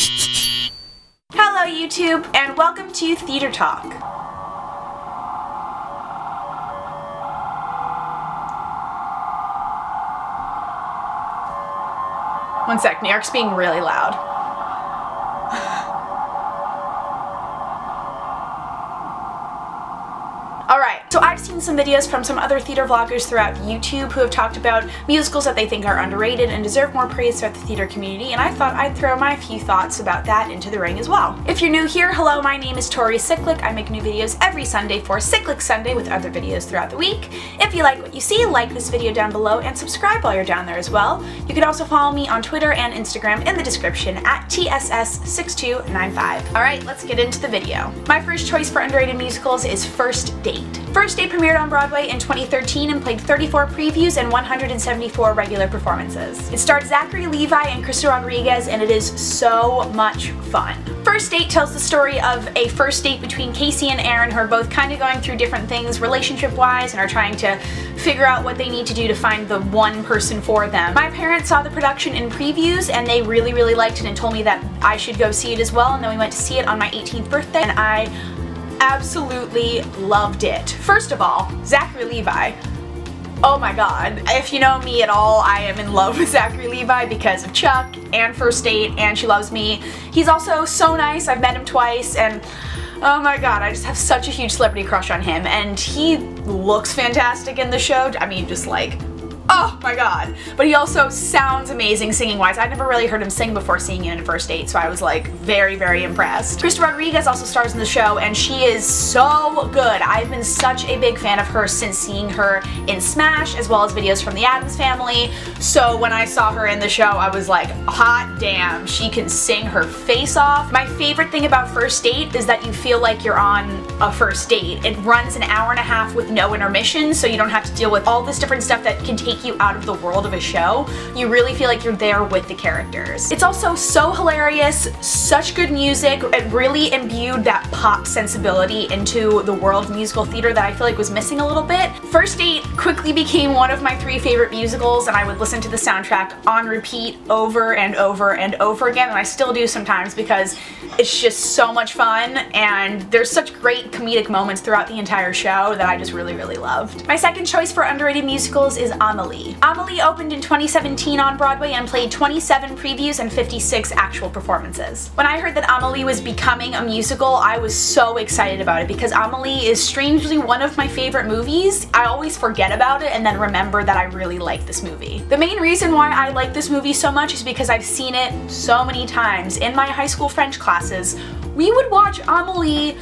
Hello YouTube, and welcome to Theater Talk. One sec, New York's being really loud. Alright, so I've seen some videos from some other theater vloggers throughout YouTube who have talked about musicals that they think are underrated and deserve more praise throughout the theater community, and I thought I'd throw my few thoughts about that into the ring as well. If you're new here, hello, my name is Tori Cyclic. I make new videos every Sunday for Cyclic Sunday with other videos throughout the week. If you like what you see, like this video down below and subscribe while you're down there as well. You can also follow me on Twitter and Instagram in the description at tss6295. Alright, let's get into the video. My first choice for underrated musicals is First Date. First Date premiered on Broadway in 2013 and played 34 previews and 174 regular performances. It starred Zachary Levi and Krista Rodriguez, and it is so much fun. First Date tells the story of a first date between Casey and Aaron, who are both kind of going through different things relationship-wise and are trying to figure out what they need to do to find the one person for them. My parents saw the production in previews and they really liked it and told me that I should go see it as well, and then we went to see it on my 18th birthday and I absolutely loved it. First of all, Zachary Levi. Oh my god. If you know me at all, I am in love with Zachary Levi because of Chuck and First Date and She Loves Me. He's also so nice. I've met him twice and oh my god, I just have such a huge celebrity crush on him, and he looks fantastic in the show. I mean, just like, oh my god. But he also sounds amazing singing wise. I'd never really heard him sing before seeing it in First Date, so I was like very impressed. Krista Rodriguez also stars in the show and she is so good. I've been such a big fan of her since seeing her in Smash as well as videos from the Addams Family. So when I saw her in the show, I was like, hot damn, she can sing her face off. My favorite thing about First Date is that you feel like you're on a first date. It runs an hour and a half with no intermission, so you don't have to deal with all this different stuff that can take you out of the world of a show. You really feel like you're there with the characters. It's also so hilarious, such good music. It really imbued that pop sensibility into the world of musical theater that I feel like was missing a little bit. First Date quickly became one of my 3 favorite musicals, and I would listen to the soundtrack on repeat over and over again, and I still do sometimes because it's just so much fun and there's such great comedic moments throughout the entire show that I just really loved. My second choice for underrated musicals is Amelie. Amelie opened in 2017 on Broadway and played 27 previews and 56 actual performances. When I heard that Amelie was becoming a musical, I was so excited about it because Amelie is strangely one of my favorite movies. I always forget about it and then remember that I really like this movie. The main reason why I like this movie so much is because I've seen it so many times. In my high school French classes, we would watch Amelie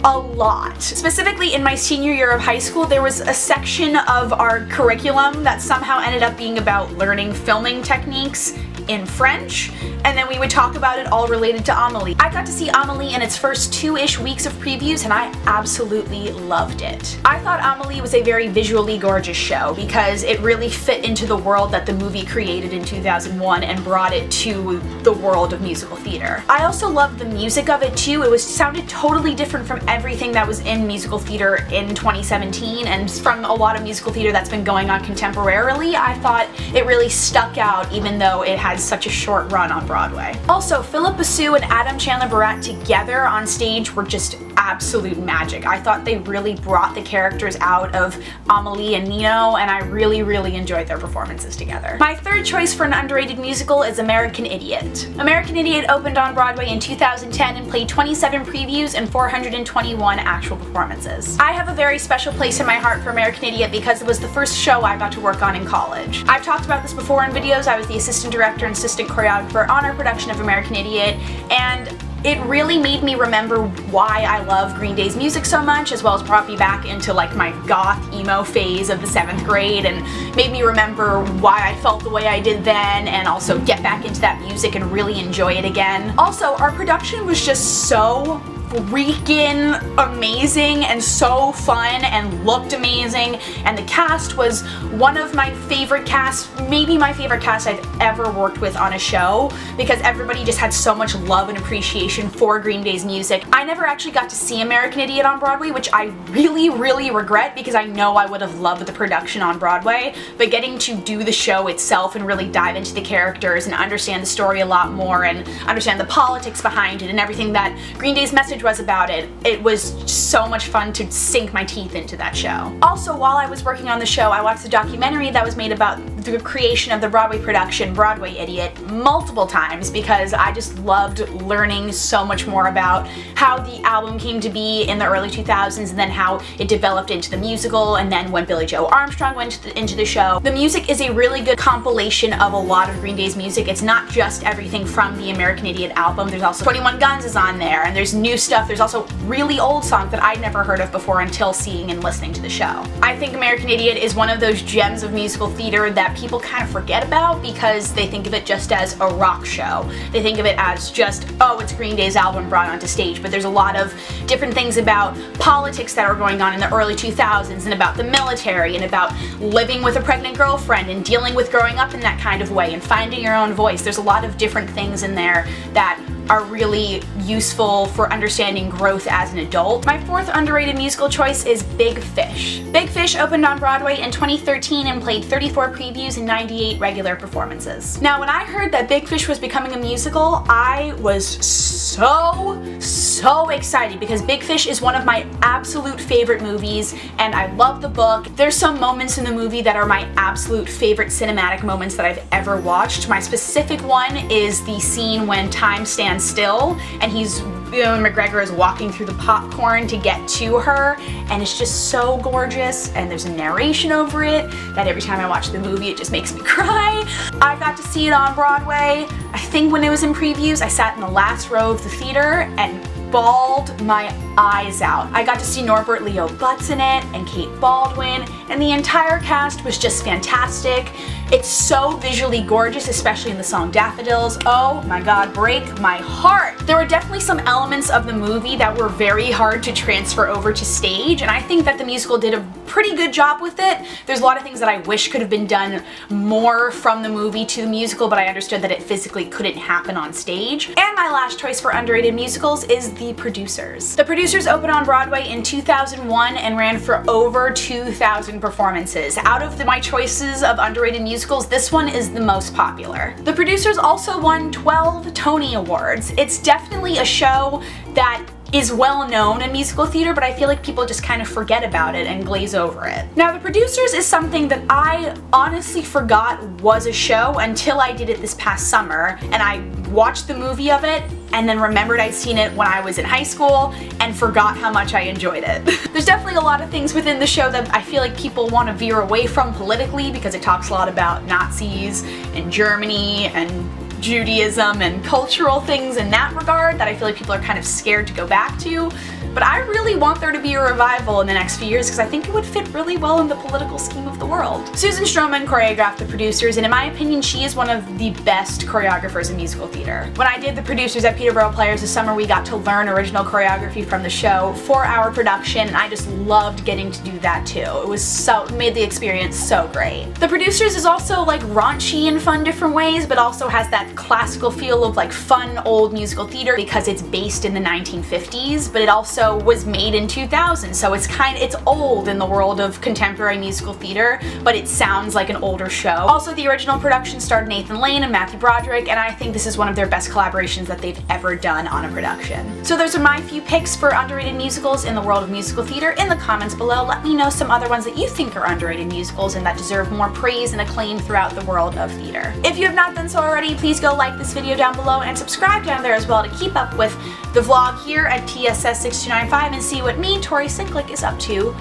a lot. Specifically in my senior year of high school, there was a section of our curriculum that somehow ended up being about learning filming techniques in French, and then we would talk about it all related to Amelie. I got to see Amelie in its first 2-ish weeks of previews and I absolutely loved it. I thought Amelie was a very visually gorgeous show because it really fit into the world that the movie created in 2001 and brought it to the world of musical theater. I also loved the music of it too. It sounded totally different from everything that was in musical theater in 2017 and from a lot of musical theater that's been going on contemporarily. I thought it really stuck out even though it had such a short run on Broadway. Also, Philip Boussouf and Adam Chandler Barat together on stage were just absolute magic. I thought they really brought the characters out of Amelie and Nino, and I really enjoyed their performances together. My third choice for an underrated musical is American Idiot. American Idiot opened on Broadway in 2010 and played 27 previews and 421 actual performances. I have a very special place in my heart for American Idiot because it was the first show I got to work on in college. I've talked about this before in videos. I was the assistant director and assistant choreographer on our production of American Idiot, and it really made me remember why I love Green Day's music so much, as well as brought me back into like my goth emo phase of the 7th grade and made me remember why I felt the way I did then and also get back into that music and really enjoy it again. Also, our production was just so freaking amazing and so fun and looked amazing, and the cast was one of my favorite casts, maybe my favorite cast I've ever worked with on a show, because everybody just had so much love and appreciation for Green Day's music. I never actually got to see American Idiot on Broadway, which I really regret, because I know I would have loved the production on Broadway, but getting to do the show itself and really dive into the characters and understand the story a lot more and understand the politics behind it and everything that Green Day's message was about it, it was so much fun to sink my teeth into that show. Also, while I was working on the show, I watched the documentary that was made about the creation of the Broadway production, Broadway Idiot, multiple times, because I just loved learning so much more about how the album came to be in the early 2000s and then how it developed into the musical, and then when Billy Joe Armstrong went into the show. The music is a really good compilation of a lot of Green Day's music. It's not just everything from the American Idiot album. There's also 21 Guns is on there, and there's new stuff. There's also really old songs that I'd never heard of before until seeing and listening to the show. I think American Idiot is one of those gems of musical theater that people kind of forget about because they think of it just as a rock show. They think of it as just, oh, it's Green Day's album brought onto stage, but there's a lot of different things about politics that are going on in the early 2000s and about the military and about living with a pregnant girlfriend and dealing with growing up in that kind of way and finding your own voice. There's a lot of different things in there that are really useful for understanding growth as an adult. My fourth underrated musical choice is Big Fish. Big Fish opened on Broadway in 2013 and played 34 previews and 98 regular performances. Now, when I heard that Big Fish was becoming a musical, I was so excited, because Big Fish is one of my absolute favorite movies and I love the book. There's some moments in the movie that are my absolute favorite cinematic moments that I've ever watched. My specific one is the scene when time stands still and Ewan McGregor is walking through the popcorn to get to her, and it's just so gorgeous, and there's a narration over it that every time I watch the movie it just makes me cry. I got to see it on Broadway. I think when it was in previews I sat in the last row of the theater and bawled my eyes out. I got to see Norbert Leo Butz in it and Kate Baldwin, and the entire cast was just fantastic. It's so visually gorgeous, especially in the song Daffodils. Oh my god, break my heart! There were definitely some elements of the movie that were very hard to transfer over to stage, and I think that the musical did a pretty good job with it. There's a lot of things that I wish could have been done more from the movie to the musical, but I understood that it physically couldn't happen on stage. And my last choice for underrated musicals is The Producers. The Producers opened on Broadway in 2001 and ran for over 2,000 performances. Out of my choices of underrated musicals, this one is the most popular. The Producers also won 12 Tony Awards. It's definitely a show that is well known in musical theater, but I feel like people just kind of forget about it and glaze over it. Now, The Producers is something that I honestly forgot was a show until I did it this past summer, and I watched the movie of it and then remembered I'd seen it when I was in high school and forgot how much I enjoyed it. There's definitely a lot of things within the show that I feel like people want to veer away from politically, because it talks a lot about Nazis and Germany and Judaism and cultural things in that regard that I feel like people are kind of scared to go back to. But I really want there to be a revival in the next few years because I think it would fit really well in the political scheme of the world. Susan Stroman choreographed The Producers, and in my opinion she is one of the best choreographers in musical theater. When I did The Producers at Peterborough Players this summer, we got to learn original choreography from the show for our production, and I just loved getting to do that too. It made the experience so great. The Producers is also like raunchy in fun different ways, but also has that classical feel of like fun old musical theater because it's based in the 1950s, but it also was made in 2000, so it's old in the world of contemporary musical theater, but it sounds like an older show. Also, the original production starred Nathan Lane and Matthew Broderick, and I think this is one of their best collaborations that they've ever done on a production. So those are my few picks for underrated musicals in the world of musical theater. In the comments below, let me know some other ones that you think are underrated musicals and that deserve more praise and acclaim throughout the world of theater. If you have not done so already, please go like this video down below and subscribe down there as well to keep up with the vlog here at tss6295 and see what me, Tori Sinklick, is up to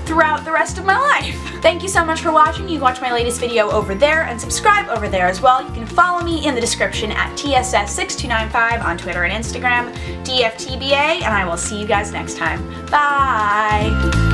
throughout the rest of my life. Thank you so much for watching. You can watch my latest video over there and subscribe over there as well. You can follow me in the description at tss6295 on Twitter and Instagram, DFTBA, and I will see you guys next time. Bye!